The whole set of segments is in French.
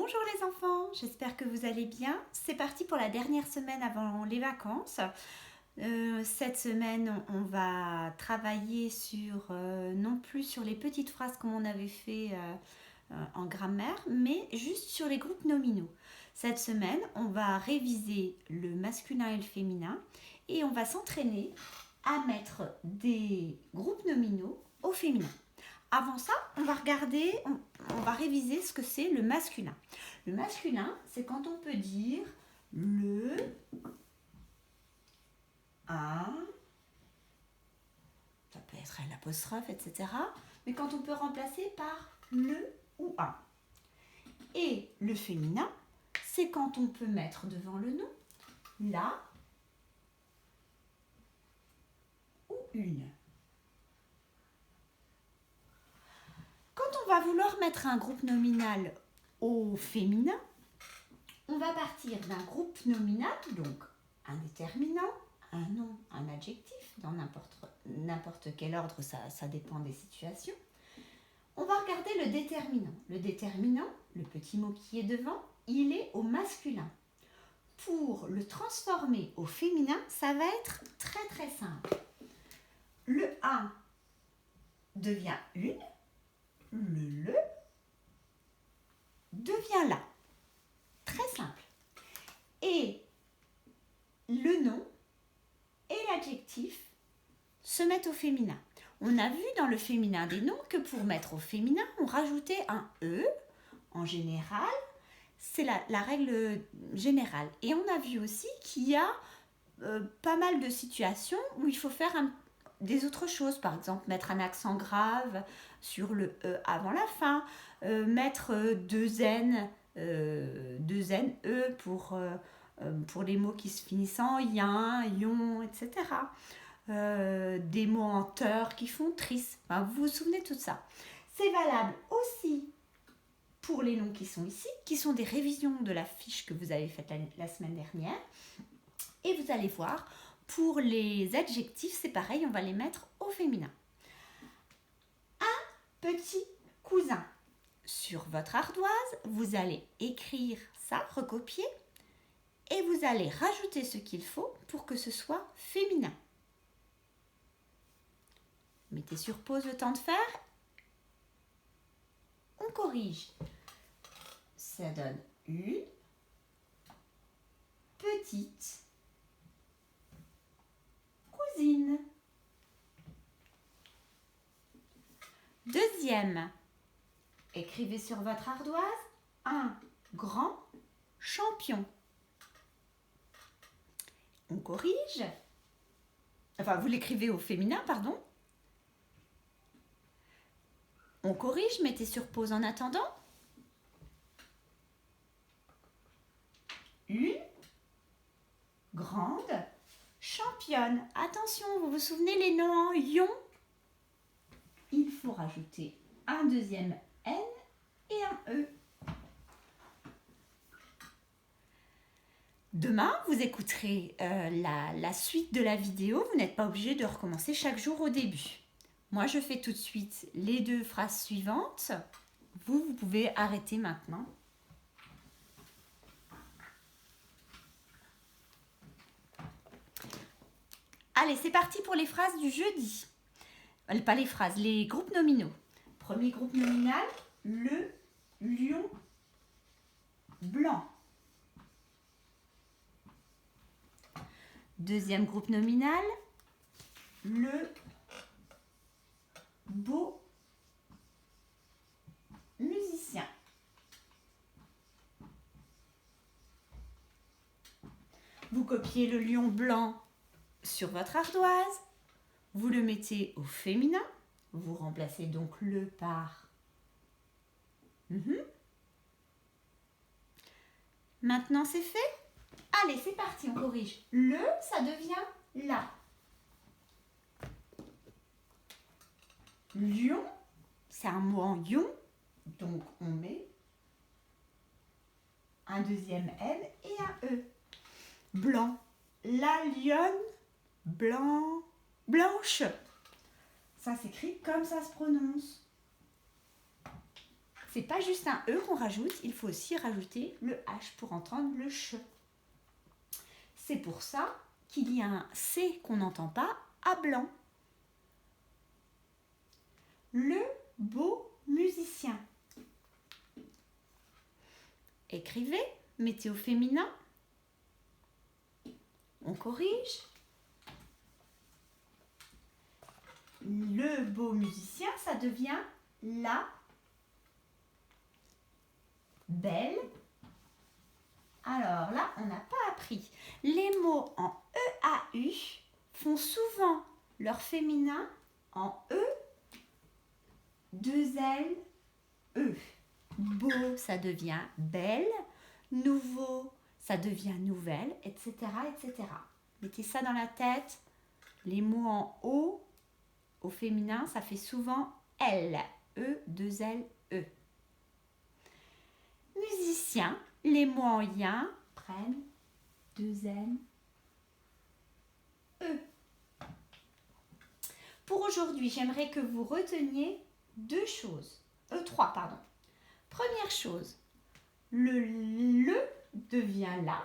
Bonjour les enfants, j'espère que vous allez bien. C'est parti pour la dernière semaine avant les vacances. Cette semaine, on va travailler sur, non plus sur les petites phrases comme on avait fait en grammaire, mais juste sur les groupes nominaux. Cette semaine, on va réviser le masculin et le féminin et on va s'entraîner à mettre des groupes nominaux au féminin. Avant ça, on va réviser ce que c'est le masculin. Le masculin, c'est quand on peut dire le, un, ça peut être l'apostrophe, etc. Mais quand on peut remplacer par le ou un. Et le féminin, c'est quand on peut mettre devant le nom la ou une. Quand on va vouloir mettre un groupe nominal au féminin, on va partir d'un groupe nominal, donc un déterminant, un nom, un adjectif, dans n'importe quel ordre, ça dépend des situations. On va regarder le déterminant. Le déterminant, le petit mot qui est devant, il est au masculin. Pour le transformer au féminin, ça va être très très simple. Le 1 devient une, le devient la. Très simple. Et le nom et l'adjectif se mettent au féminin. On a vu dans le féminin des noms que pour mettre au féminin, on rajoutait un E en général. C'est la règle générale. Et on a vu aussi qu'il y a pas mal de situations où il faut faire des autres choses. Par exemple, mettre un accent grave sur le E avant la fin, mettre deux N pour les mots qui se finissent en yin, yon, etc. Des mots en teur qui font triste. Enfin, vous vous souvenez de tout ça. C'est valable aussi pour les noms qui sont ici, qui sont des révisions de la fiche que vous avez faite la semaine dernière. Et vous allez voir, pour les adjectifs, c'est pareil, on va les mettre au féminin. Un petit cousin. Sur votre ardoise, vous allez écrire ça, recopier, et vous allez rajouter ce qu'il faut pour que ce soit féminin. Mettez sur pause le temps de faire. On corrige. Ça donne une petite cousine. Deuxième. Écrivez sur votre ardoise un grand champion. On corrige. Enfin, vous l'écrivez au féminin, pardon. On corrige, mettez sur pause en attendant. Une grande championne. Attention, vous vous souvenez les noms en ion? Il faut rajouter un deuxième N et un E. Demain, vous écouterez la suite de la vidéo. Vous n'êtes pas obligé de recommencer chaque jour au début. Moi, je fais tout de suite les deux phrases suivantes. Vous pouvez arrêter maintenant. Allez, c'est parti pour les phrases du jeudi. Pas les phrases, les groupes nominaux. Premier groupe nominal, le lion blanc. Deuxième groupe nominal, le beau musicien. Vous copiez le lion blanc sur votre ardoise, vous le mettez au féminin, vous remplacez donc le par Maintenant c'est fait. Allez, c'est parti, on corrige. Le, ça devient la. Lion, c'est un mot en ion, donc on met un deuxième N et un E. Blanc, la lionne blanche. Ça s'écrit comme ça se prononce. c'est pas juste un E qu'on rajoute, il faut aussi rajouter le H pour entendre le ch. C'est pour ça qu'il y a un C qu'on n'entend pas à blanc. Le beau musicien. Écrivez, mettez au féminin. On corrige. Le beau musicien, ça devient la belle. Alors là, on n'a pas appris. Les mots en EAU font souvent leur féminin en E, 2 L, E. Beau, ça devient belle. Nouveau, ça devient nouvelle, etc., etc. Mettez ça dans la tête. Les mots en O, au féminin, ça fait souvent L. E, 2 L, E. Musicien, les mots en yin prennent 2 N, E. Pour aujourd'hui, j'aimerais que vous reteniez trois, pardon. Première chose, le devient la.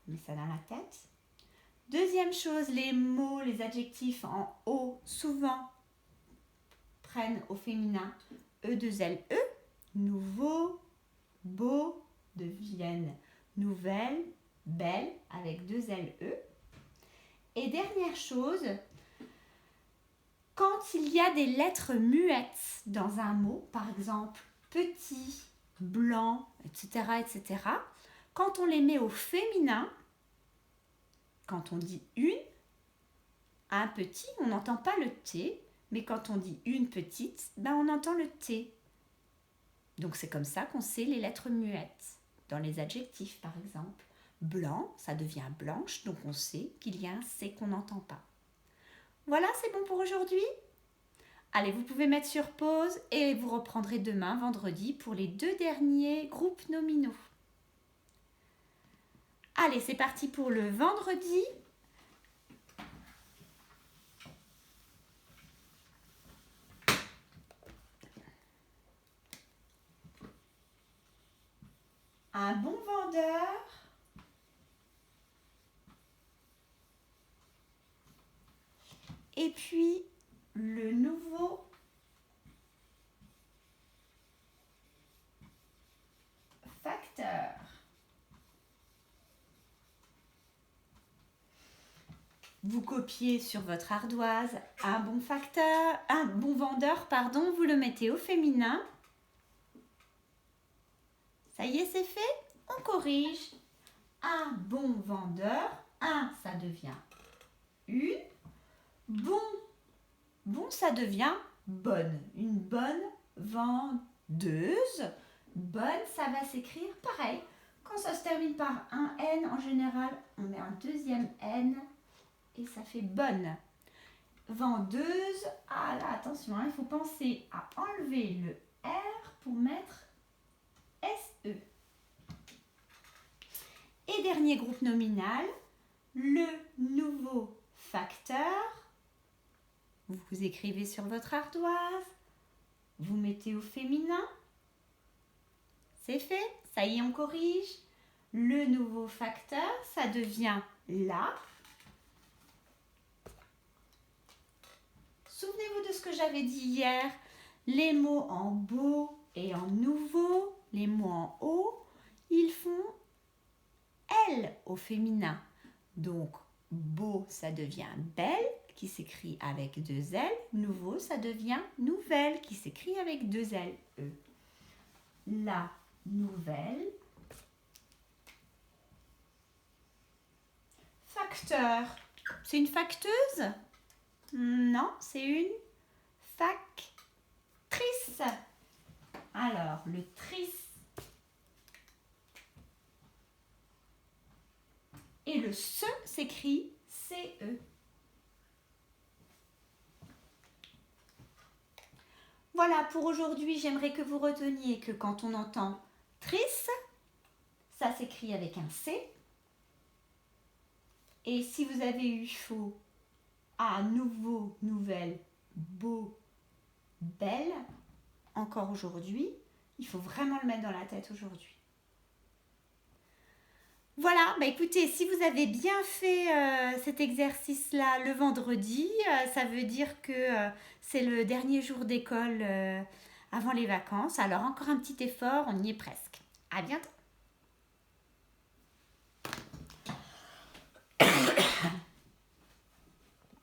On met ça dans la tête. Deuxième chose, les mots, les adjectifs en O, souvent prennent au féminin E2L, E. Nouveau, beau deviennent nouvelle, belle avec 2 LE. Et dernière chose, quand il y a des lettres muettes dans un mot, par exemple petit, blanc, etc., etc., quand on les met au féminin, quand on dit une, un petit, on n'entend pas le T, mais quand on dit une petite, on entend le T. Donc c'est comme ça qu'on sait les lettres muettes. Dans les adjectifs, par exemple, blanc, ça devient blanche, donc on sait qu'il y a un C qu'on n'entend pas. Voilà, c'est bon pour aujourd'hui. Allez, vous pouvez mettre sur pause et vous reprendrez demain, vendredi, pour les 2 derniers groupes nominaux. Allez, c'est parti pour le vendredi. Un bon vendeur. Et puis, le nouveau facteur. Vous copiez sur votre ardoise un bon vendeur, vous le mettez au féminin. Ça y est, c'est fait. On corrige. Un bon vendeur. Un, ça devient une. Bon, ça devient bonne. Une bonne vendeuse. Bonne, ça va s'écrire pareil. Quand ça se termine par un N, en général, on met un deuxième N et ça fait bonne. Vendeuse. Ah là, attention, il faut penser à enlever le R pour mettre SE. Et dernier groupe nominal, le nouveau facteur. Vous écrivez sur votre ardoise, vous mettez au féminin. C'est fait, ça y est, on corrige. Le nouveau facteur, ça devient la. Souvenez-vous de ce que j'avais dit hier. Les mots en beau et en nouveau, les mots en haut, ils font L au féminin. Donc, beau, ça devient belle, qui s'écrit avec 2 L. Nouveau, ça devient nouvelle, qui s'écrit avec 2 L. E. La nouvelle. Facteur. C'est une facteuse? Non, c'est une factrice. Alors, le trice et le se s'écrit CE. Voilà, pour aujourd'hui, j'aimerais que vous reteniez que quand on entend trice, ça s'écrit avec un C. Et si vous avez eu faux à nouveau, nouvelle, beau, belle, encore aujourd'hui. Il faut vraiment le mettre dans la tête aujourd'hui. Voilà, bah écoutez, si vous avez bien fait cet exercice-là le vendredi, ça veut dire que c'est le dernier jour d'école avant les vacances. Alors encore un petit effort, on y est presque. À bientôt.